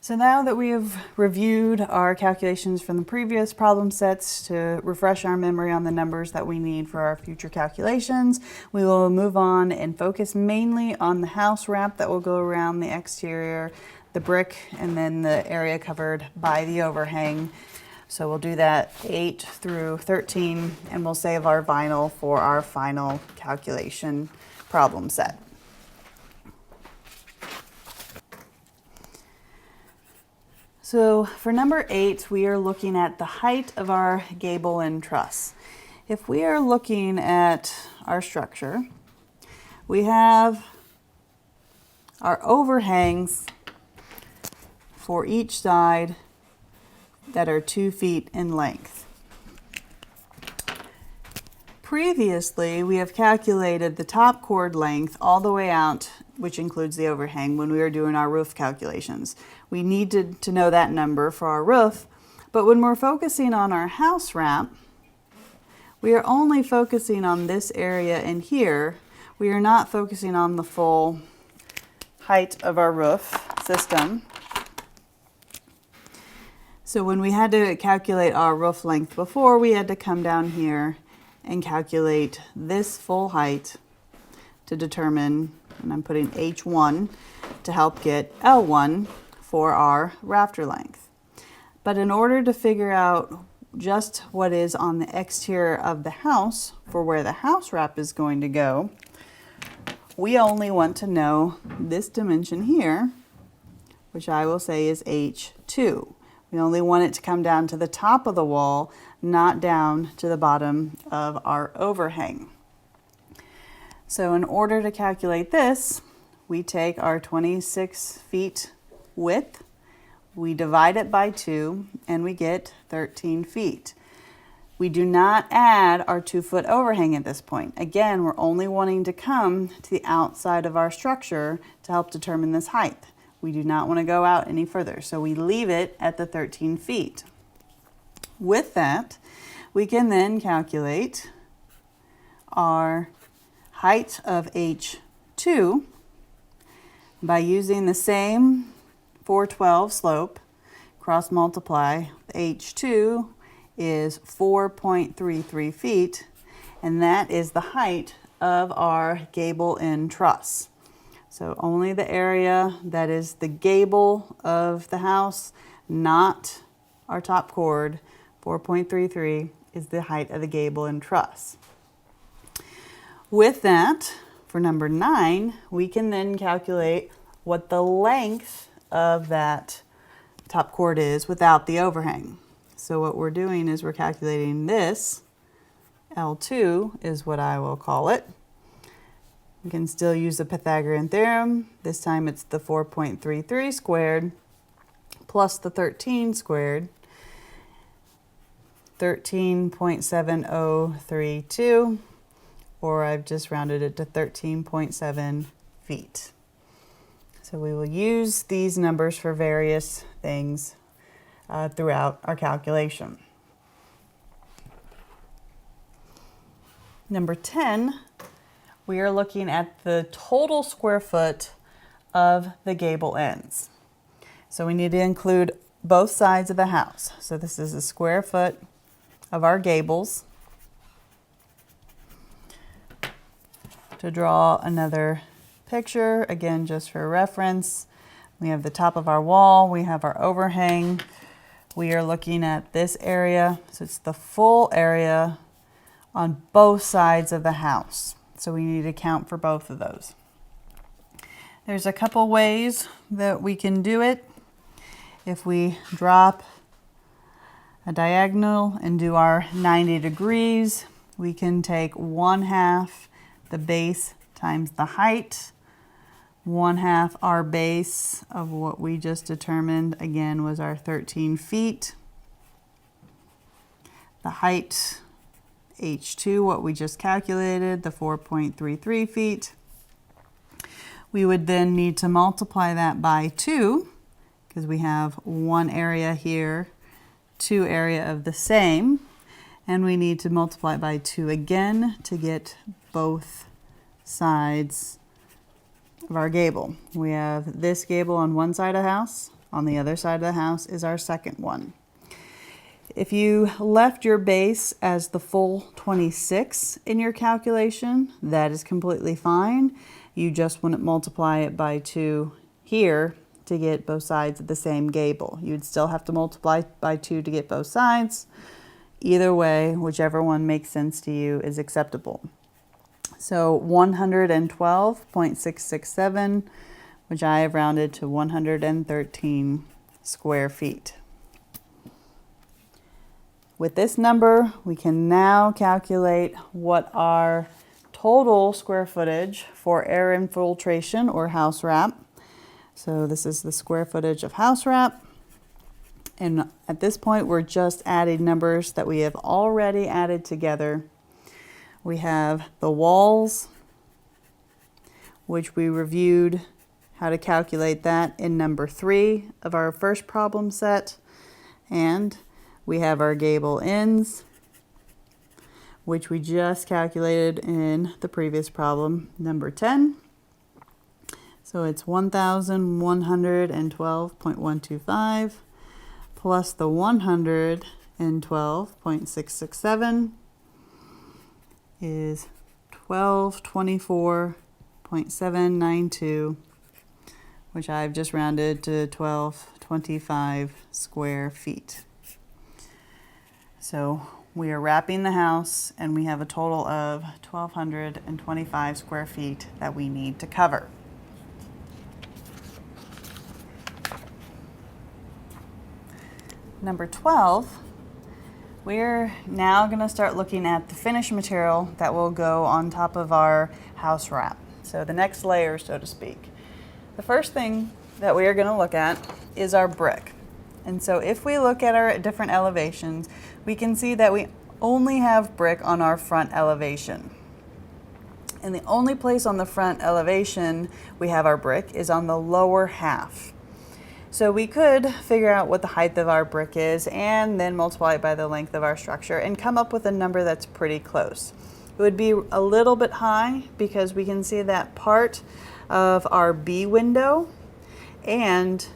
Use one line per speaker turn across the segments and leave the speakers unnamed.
So now that we have reviewed our calculations from the previous problem sets to refresh our memory on the numbers that we need for our future calculations, we will move on and focus mainly on the house wrap that will go around the exterior, the brick, and then the area covered by the overhang. So we'll do that 8 through 13, and we'll save our vinyl for our final calculation problem set. So for number 8, we are looking at the height of our gable end truss. If we are looking at our structure, we have our overhangs for each side that are 2 feet in length. Previously, we have calculated the top cord length all the way out, which includes the overhang, when we were doing our roof calculations. We needed to know that number for our roof, but when we're focusing on our house wrap, we are only focusing on this area in here. We are not focusing on the full height of our roof system. So when we had to calculate our roof length before, we had to come down here and calculate this full height to determine, and I'm putting H1 to help get L1 for our rafter length. But in order to figure out just what is on the exterior of the house for where the house wrap is going to go, we only want to know this dimension here, which I will say is H2. We only want it to come down to the top of the wall, not down to the bottom of our overhang. So in order to calculate this, we take our 26 feet width, we divide it by 2, and we get 13 feet. We do not add our 2-foot overhang at this point. Again, we're only wanting to come to the outside of our structure to help determine this height. We do not want to go out any further, so we leave it at the 13 feet. With that, we can then calculate our height of H2 by using the same 412 slope, cross multiply. H2 is 4.33 feet, and that is the height of our gable end truss. So only the area that is the gable of the house, not our top cord, 4.33 is the height of the gable end truss. With that, for number 9, we can then calculate what the length of that top cord is without the overhang. So what we're doing is we're calculating this. L2 is what I will call it. We can still use the Pythagorean theorem. This time it's the 4.33 squared plus the 13 squared, 13.7032, or I've just rounded it to 13.7 feet. So we will use these numbers for various things throughout our calculation. Number 10, we are looking at the total square foot of the gable ends. So we need to include both sides of the house. So this is the square foot of our gables. To draw another picture, again, just for reference, we have the top of our wall, we have our overhang. We are looking at this area, so it's the full area on both sides of the house. So we need to count for both of those. There's a couple ways that we can do it. If we drop a diagonal and do our 90 degrees, we can take 1/2 the base times the height. 1/2 our base of what we just determined, again, was our 13 feet. The height, H2, what we just calculated, the 4.33 feet. We would then need to multiply that by 2, because we have one area here, 2 area of the same, and we need to multiply by 2 again to get both sides of our gable. We have this gable on one side of the house, on the other side of the house is our second one. If you left your base as the full 26 in your calculation, that is completely fine. You just wouldn't multiply it by 2 here to get both sides of the same gable. You'd still have to multiply by 2 to get both sides. Either way, whichever one makes sense to you is acceptable. So 112.667, which I have rounded to 113 square feet. With this number, we can now calculate what our total square footage for air infiltration or house wrap. So this is the square footage of house wrap. And at this point, we're just adding numbers that we have already added together. We have the walls, which we reviewed how to calculate that in number 3 of our first problem set. And we have our gable ends, which we just calculated in the previous problem, number 10. So it's 1,112.125 plus the 112.667 is 1,224.792, which I've just rounded to 1,225 square feet. So we are wrapping the house and we have a total of 1,225 square feet that we need to cover. Number 12, we're now going to start looking at the finished material that will go on top of our house wrap. So the next layer, so to speak. The first thing that we are going to look at is our brick. And so if we look at our different elevations, we can see that we only have brick on our front elevation. And the only place on the front elevation we have our brick is on the lower half. So we could figure out what the height of our brick is and then multiply it by the length of our structure and come up with a number that's pretty close. It would be a little bit high because we can see that part of our B window and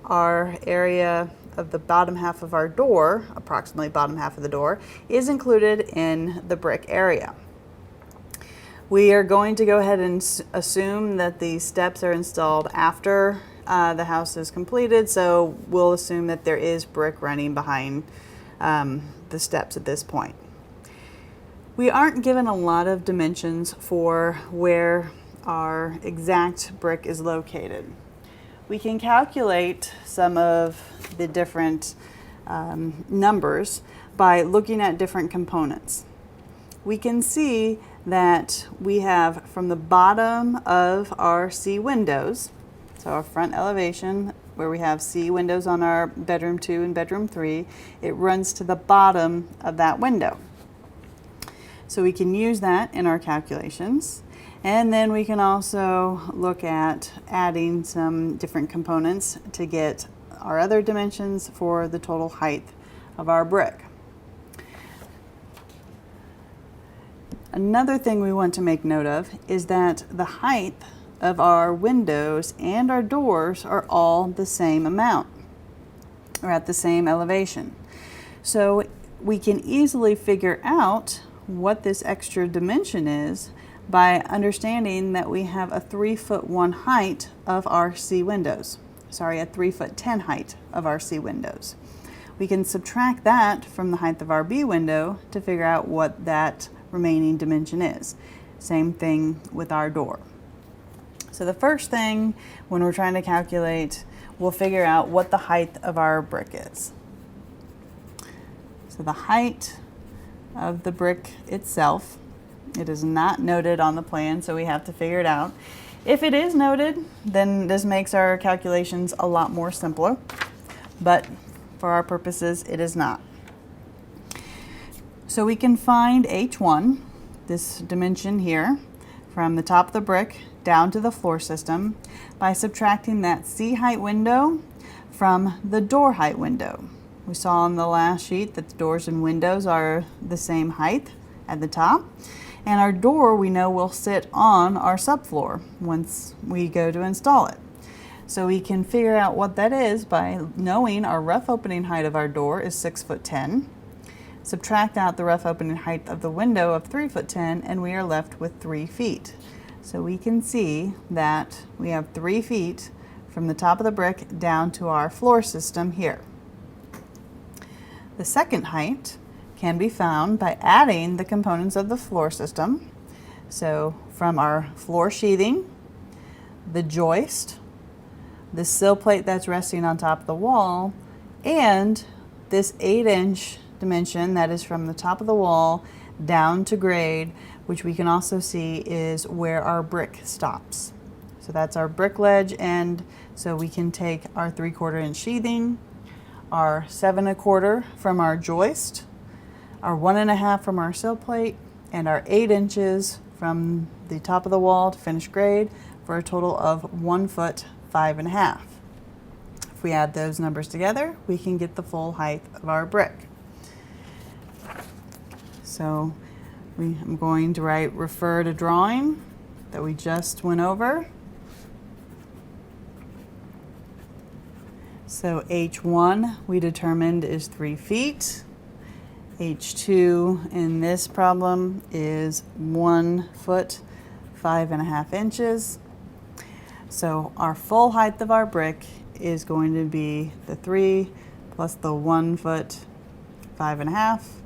our area of the bottom half of our door, approximately bottom half of the door, is included in the brick area. We are going to go ahead and assume that the steps are installed after the house is completed, so we'll assume that there is brick running behind the steps at this point. We aren't given a lot of dimensions for where our exact brick is located. We can calculate some of the different numbers by looking at different components. We can see that we have from the bottom of our C windows, so our front elevation where we have C windows on our bedroom 2 and bedroom 3, it runs to the bottom of that window. So we can use that in our calculations. And then we can also look at adding some different components to get our other dimensions for the total height of our brick. Another thing we want to make note of is that the height of our windows and our doors are all the same amount, or at the same elevation. So we can easily figure out what this extra dimension is by understanding that we have a 3'1" height of our C windows. Sorry, a 3'10" height of our C windows. We can subtract that from the height of our B window to figure out what that remaining dimension is. Same thing with our door. So the first thing when we're trying to calculate, we'll figure out what the height of our brick is. So the height of the brick itself, it is not noted on the plan, so we have to figure it out. If it is noted, then this makes our calculations a lot more simpler, but for our purposes, it is not. So we can find H1, this dimension here, from the top of the brick down to the floor system by subtracting that C height window from the door height window. We saw on the last sheet that the doors and windows are the same height at the top, and our door we know will sit on our subfloor once we go to install it. So we can figure out what that is by knowing our rough opening height of our door is 6'10". Subtract out the rough opening height of the window of 3'10", and we are left with 3 feet. So we can see that we have 3 feet from the top of the brick down to our floor system here. The second height can be found by adding the components of the floor system. So from our floor sheathing, the joist, the sill plate that's resting on top of the wall, and this 8-inch dimension that is from the top of the wall down to grade, which we can also see is where our brick stops. So that's our brick ledge, and so we can take our 3/4 inch sheathing, our 7 1/4 from our joist, our 1 1/2 from our sill plate, and our 8 inches from the top of the wall to finished grade for a total of 1 foot 5 1/2. If we add those numbers together, we can get the full height of our brick. So I'm going to write refer to drawing that we just went over. So H1 we determined is 3 feet. H2 in this problem is 1 foot 5 1/2 inches. So our full height of our brick is going to be the 3 plus the 1 foot 5 1/2,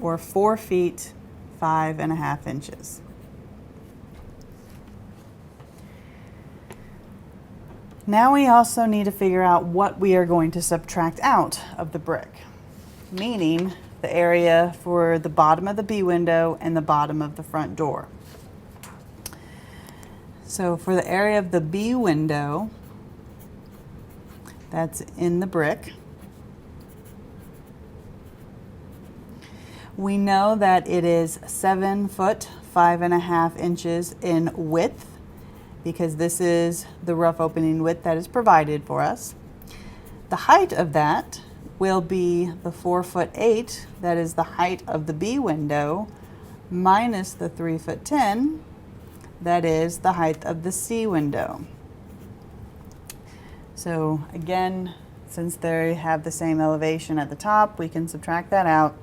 or 4 feet 5 1/2 inches. Now we also need to figure out what we are going to subtract out of the brick, meaning the area for the bottom of the B window and the bottom of the front door. So for the area of the B window, that's in the brick, we know that it is 7 foot 5 1/2 inches in width, because this is the rough opening width that is provided for us. The height of that will be the 4'8", that is the height of the B window, minus the 3'10", that is the height of the C window. So again, since they have the same elevation at the top, we can subtract that out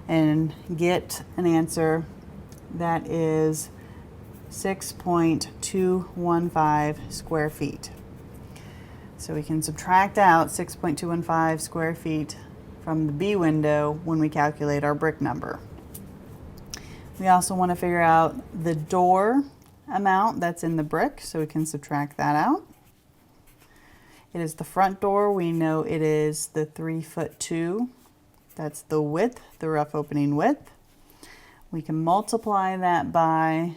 and get an answer that is 6.215 square feet. So we can subtract out 6.215 square feet from the B window when we calculate our brick number. We also want to figure out the door amount that's in the brick, so we can subtract that out. It is the front door. We know it is the 3'2". That's the width, the rough opening width. We can multiply that by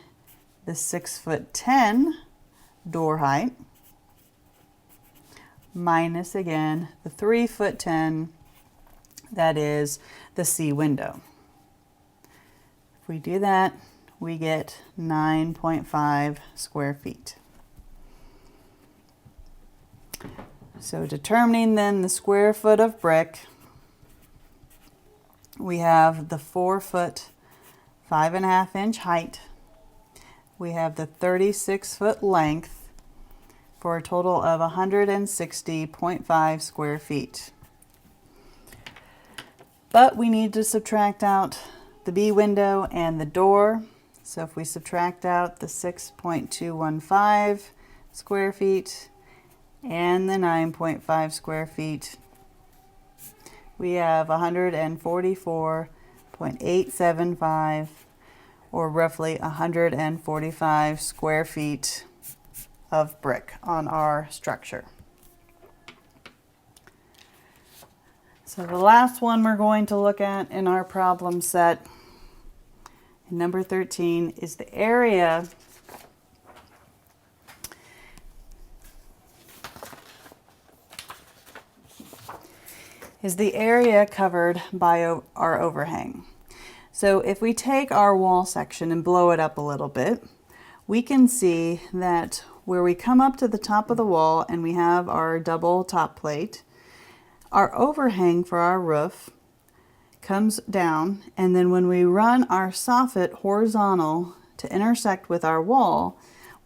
the 6'10" door height, minus again the 3'10", that is the C window. If we do that, we get 9.5 square feet. So determining then the square foot of brick, we have the 4 foot 5 1/2 inch height. We have the 36 foot length for a total of 160.5 square feet. But we need to subtract out the B window and the door. So if we subtract out the 6.215 square feet and the 9.5 square feet, we have 144.875, or roughly 145 square feet of brick on our structure. So the last one we're going to look at in our problem set, number 13, is the area covered by our overhang. So if we take our wall section and blow it up a little bit, we can see that where we come up to the top of the wall and we have our double top plate, our overhang for our roof comes down, and then when we run our soffit horizontal to intersect with our wall,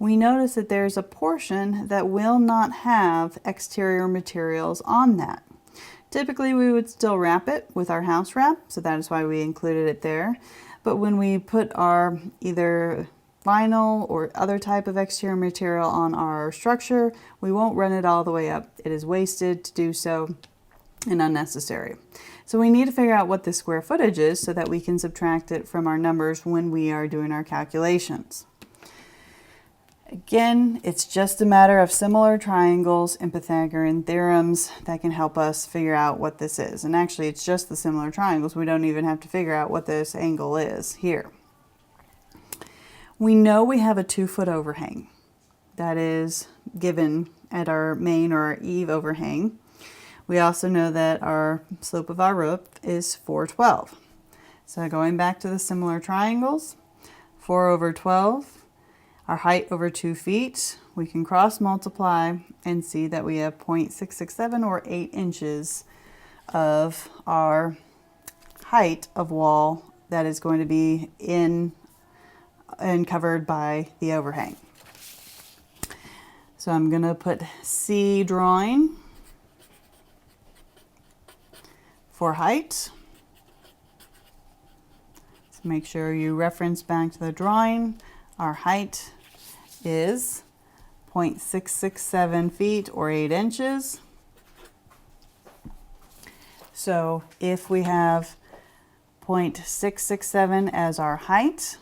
we notice that there's a portion that will not have exterior materials on that. Typically we would still wrap it with our house wrap, so that is why we included it there. But when we put our either vinyl or other type of exterior material on our structure, we won't run it all the way up. It is wasted to do so and unnecessary. So we need to figure out what the square footage is so that we can subtract it from our numbers when we are doing our calculations. Again, it's just a matter of similar triangles and Pythagorean theorems that can help us figure out what this is. And actually, it's just the similar triangles. We don't even have to figure out what this angle is here. We know we have a 2-foot overhang that is given at our main or our eave overhang. We also know that our slope of our roof is 412. So going back to the similar triangles, 4 over 12, our height over 2 feet, we can cross multiply and see that we have 0.667 or 8 inches of our height of wall that is going to be in and covered by the overhang. So I'm going to put C drawing for height. So make sure you reference back to the drawing. Our height is 0.667 feet or 8 inches. So if we have 0.667 as our height,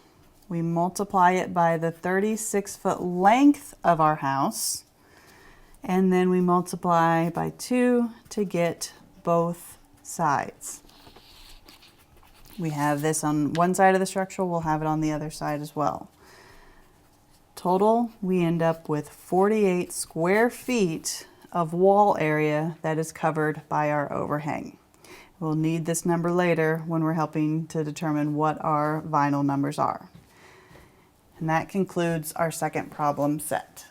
we multiply it by the 36-foot length of our house, and then we multiply by 2 to get both sides. We have this on one side of the structure, we'll have it on the other side as well. Total, we end up with 48 square feet of wall area that is covered by our overhang. We'll need this number later when we're helping to determine what our vinyl numbers are. And that concludes our second problem set.